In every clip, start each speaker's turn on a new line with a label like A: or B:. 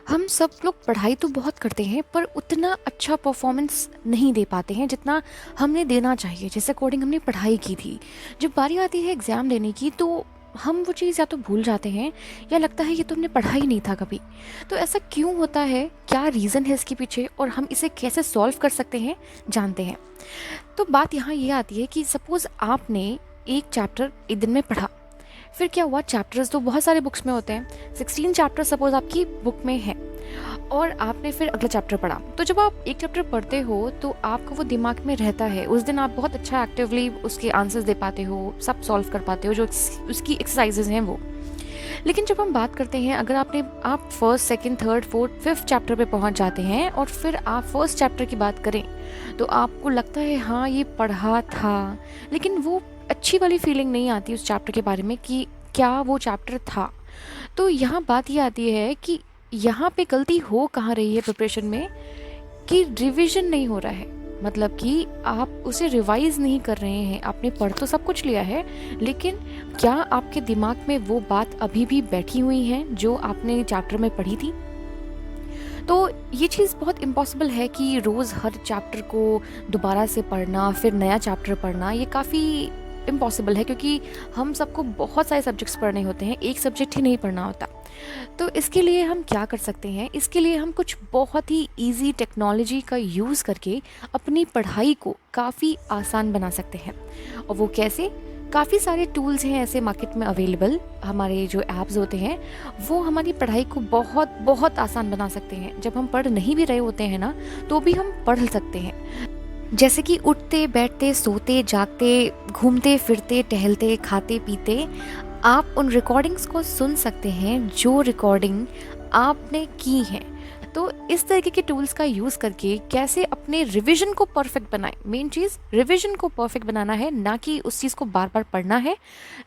A: हम सब लोग पढ़ाई तो बहुत करते हैं पर उतना अच्छा परफॉर्मेंस नहीं दे पाते हैं जितना हमने देना चाहिए, जिस अकॉर्डिंग हमने पढ़ाई की थी। जब बारी आती है एग्ज़ाम देने की तो हम वो चीज़ या तो भूल जाते हैं या लगता है ये तो हमने पढ़ा ही नहीं था कभी। तो ऐसा क्यों होता है, क्या रीज़न है इसके पीछे और हम इसे कैसे सॉल्व कर सकते हैं, जानते हैं। तो बात यहाँ ये आती है कि सपोज़ आपने एक चैप्टर एक दिन में पढ़ा, फिर क्या हुआ, चैप्टर्स तो बहुत सारे बुक्स में होते हैं, 16 चैप्टर सपोज आपकी बुक में है और आपने फिर अगला चैप्टर पढ़ा। तो जब आप एक चैप्टर पढ़ते हो तो आपका वो दिमाग में रहता है, उस दिन आप बहुत अच्छा एक्टिवली उसके आंसर्स दे पाते हो, सब सॉल्व कर पाते हो, जो उसकी एक्सरसाइजेज हैं वो। लेकिन जब हम बात करते हैं, अगर आप first second third fourth fifth chapter पे पहुंच जाते हैं और फिर आप फर्स्ट चैप्टर की बात करें तो आपको लगता है हाँ ये पढ़ा था, लेकिन वो अच्छी वाली फीलिंग नहीं आती उस चैप्टर के बारे में कि क्या वो चैप्टर था। तो यहाँ बात ये आती है कि यहाँ पे गलती हो कहाँ रही है प्रिपरेशन में, कि रिवीजन नहीं हो रहा है। मतलब कि आप उसे रिवाइज नहीं कर रहे हैं। आपने पढ़ तो सब कुछ लिया है, लेकिन क्या आपके दिमाग में वो बात अभी भी बैठी हुई है जो आपने चैप्टर में पढ़ी थी। तो ये चीज़ बहुत इम्पॉसिबल है कि रोज़ हर चैप्टर को दोबारा से पढ़ना, फिर नया चैप्टर पढ़ना, ये काफ़ी इम्पॉसिबल है क्योंकि हम सबको बहुत सारे सब्जेक्ट्स पढ़ने होते हैं, एक सब्जेक्ट ही नहीं पढ़ना होता। तो इसके लिए हम क्या कर सकते हैं, इसके लिए हम कुछ बहुत ही इजी टेक्नोलॉजी का यूज़ करके अपनी पढ़ाई को काफ़ी आसान बना सकते हैं। और वो कैसे? काफ़ी सारे टूल्स हैं ऐसे मार्केट में अवेलेबल। हमारे जो ऐप्स होते हैं वो हमारी पढ़ाई को बहुत बहुत आसान बना सकते हैं। जब हम पढ़ नहीं भी रहे होते हैं ना, तो भी हम पढ़ सकते हैं। जैसे कि उठते बैठते सोते जागते घूमते फिरते टहलते खाते पीते आप उन रिकॉर्डिंग्स को सुन सकते हैं जो रिकॉर्डिंग आपने की है। तो इस तरीके के टूल्स का यूज़ करके कैसे अपने रिवीजन को परफेक्ट बनाएं। मेन चीज़ रिवीजन को परफेक्ट बनाना है, ना कि उस चीज़ को बार बार पढ़ना है।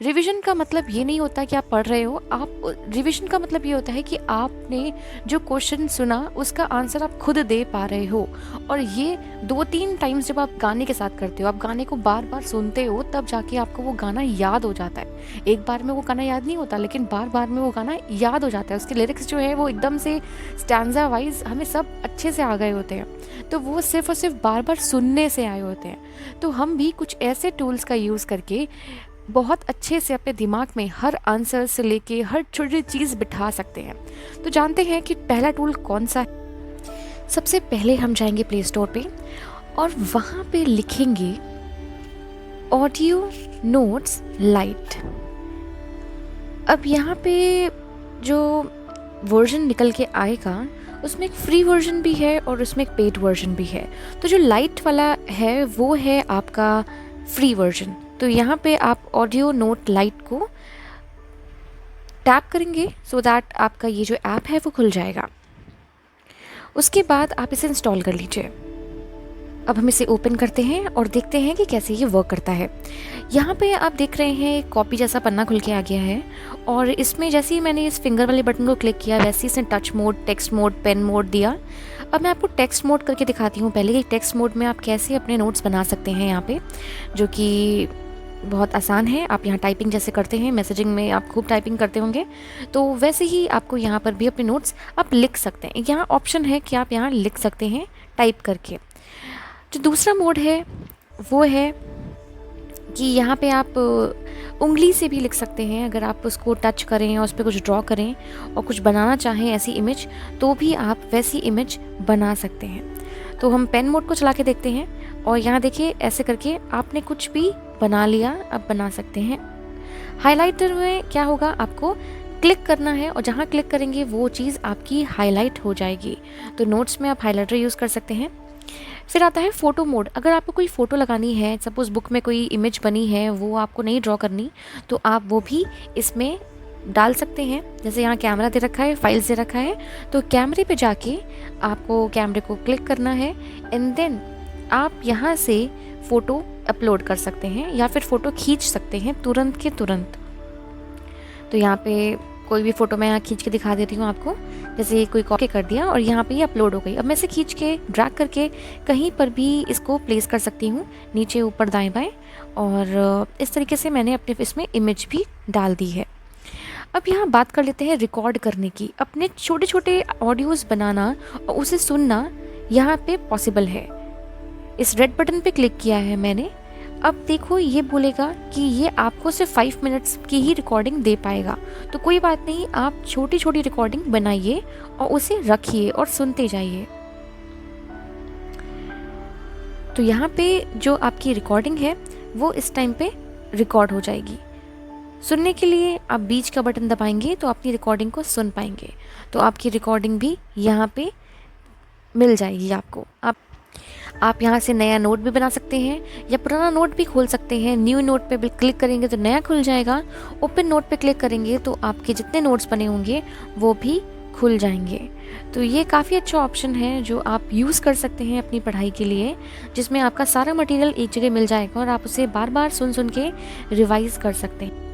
A: रिवीजन का मतलब ये नहीं होता कि आप पढ़ रहे हो, आप रिवीजन का मतलब ये होता है कि आपने जो क्वेश्चन सुना उसका आंसर आप खुद दे पा रहे हो। और ये 2-3 टाइम्स जब आप गाने के साथ करते हो, आप गाने को बार बार सुनते हो, तब जाके आपको वो गाना याद हो जाता है। एक बार में वो गाना याद नहीं होता, लेकिन बार बार में वो गाना याद हो जाता है। उसके लिरिक्स जो है वो एकदम से स्टैंजा वाइज हमें सब अच्छे से आ गए होते हैं। तो वो सिर्फ और सिर्फ बार बार सुनने से आए होते हैं। तो हम भी कुछ ऐसे टूल्स का यूज़ करके बहुत अच्छे से अपने दिमाग में हर आंसर से लेके हर छोटी चीज़ बिठा सकते हैं। तो जानते हैं कि पहला टूल कौन सा है। सबसे पहले हम जाएंगे प्ले स्टोर पे और वहाँ पे लिखेंगे ऑडियो नोट्स लाइट। अब यहाँ पे जो वर्जन निकल के आएगा उसमें एक फ्री वर्जन भी है और उसमें एक पेड वर्जन भी है। तो जो लाइट वाला है वो है आपका फ्री वर्जन। तो यहाँ पे आप ऑडियो नोट लाइट को टैप करेंगे सो दैट आपका ये जो ऐप है वो खुल जाएगा। उसके बाद आप इसे इंस्टॉल कर लीजिए। अब हम इसे ओपन करते हैं और देखते हैं कि कैसे ये वर्क करता है। यहाँ पे आप देख रहे हैं कॉपी जैसा पन्ना खुल के आ गया है और इसमें जैसे ही मैंने इस फिंगर वाले बटन को क्लिक किया वैसे ही इसने touch mode, text mode, pen mode दिया। अब मैं आपको टेक्स्ट मोड करके दिखाती हूँ पहले कि टेक्स्ट मोड में आप कैसे अपने नोट्स बना सकते हैं यहाँ पे, जो कि बहुत आसान है। आप यहाँ टाइपिंग जैसे करते हैं, मैसेजिंग में आप खूब टाइपिंग करते होंगे, तो वैसे ही आपको यहाँ पर भी अपने नोट्स आप लिख सकते हैं। यहाँ ऑप्शन है कि आप यहाँ लिख सकते हैं टाइप करके। जो दूसरा मोड है वो है कि यहाँ पे आप उंगली से भी लिख सकते हैं। अगर आप उसको टच करें और उस पर कुछ ड्रॉ करें और कुछ बनाना चाहें ऐसी इमेज, तो भी आप वैसी इमेज बना सकते हैं। तो हम पेन मोड को चला के देखते हैं और यहाँ देखिए ऐसे करके आपने कुछ भी बना लिया, अब बना सकते हैं। हाइलाइटर में क्या होगा, आपको क्लिक करना है और जहाँ क्लिक करेंगे वो चीज़ आपकी हाईलाइट हो जाएगी। तो नोट्स में आप हाइलाइटर यूज़ कर सकते हैं। फिर आता है फ़ोटो मोड। अगर आपको कोई फ़ोटो लगानी है, सपोज़ बुक में कोई इमेज बनी है वो आपको नहीं ड्रॉ करनी, तो आप वो भी इसमें डाल सकते हैं। जैसे यहाँ कैमरा दे रखा है, फाइल्स दे रखा है, तो कैमरे पे जाके आपको कैमरे को क्लिक करना है एंड देन आप यहाँ से फ़ोटो अपलोड कर सकते हैं या फिर फ़ोटो खींच सकते हैं तुरंत के तुरंत। तो यहाँ पे कोई भी फ़ोटो मैं यहाँ खींच के दिखा देती हूँ आपको। जैसे कोई कॉपी कर दिया और यहाँ पे ये अपलोड हो गई। अब मैं इसे खींच के ड्रैग करके कहीं पर भी इसको प्लेस कर सकती हूँ, नीचे ऊपर दाएं बाएं, और इस तरीके से मैंने अपने इसमें इमेज भी डाल दी है। अब यहाँ बात कर लेते हैं रिकॉर्ड करने की। अपने छोटे छोटे ऑडियोज़ बनाना और उसे सुनना यहाँ पे पॉसिबल है। इस रेड बटन पे क्लिक किया है मैंने। अब देखो ये बोलेगा कि ये आपको सिर्फ 5 मिनट्स की ही रिकॉर्डिंग दे पाएगा। तो कोई बात नहीं, आप छोटी छोटी रिकॉर्डिंग बनाइए और उसे रखिए और सुनते जाइए। तो यहाँ पे जो आपकी रिकॉर्डिंग है वो इस टाइम पे रिकॉर्ड हो जाएगी। सुनने के लिए आप बीच का बटन दबाएंगे तो अपनी रिकॉर्डिंग को सुन पाएंगे। तो आपकी रिकॉर्डिंग भी यहाँ पे मिल जाएगी आपको। आप यहाँ से नया नोट भी बना सकते हैं या पुराना नोट भी खोल सकते हैं। न्यू नोट पे क्लिक करेंगे तो नया खुल जाएगा। ओपन नोट पे क्लिक करेंगे तो आपके जितने नोट्स बने होंगे वो भी खुल जाएंगे। तो ये काफ़ी अच्छा ऑप्शन है जो आप यूज़ कर सकते हैं अपनी पढ़ाई के लिए, जिसमें आपका सारा मटेरियल एक जगह मिल जाएगा और आप उसे बार बार सुन सुन के रिवाइज़ कर सकते हैं।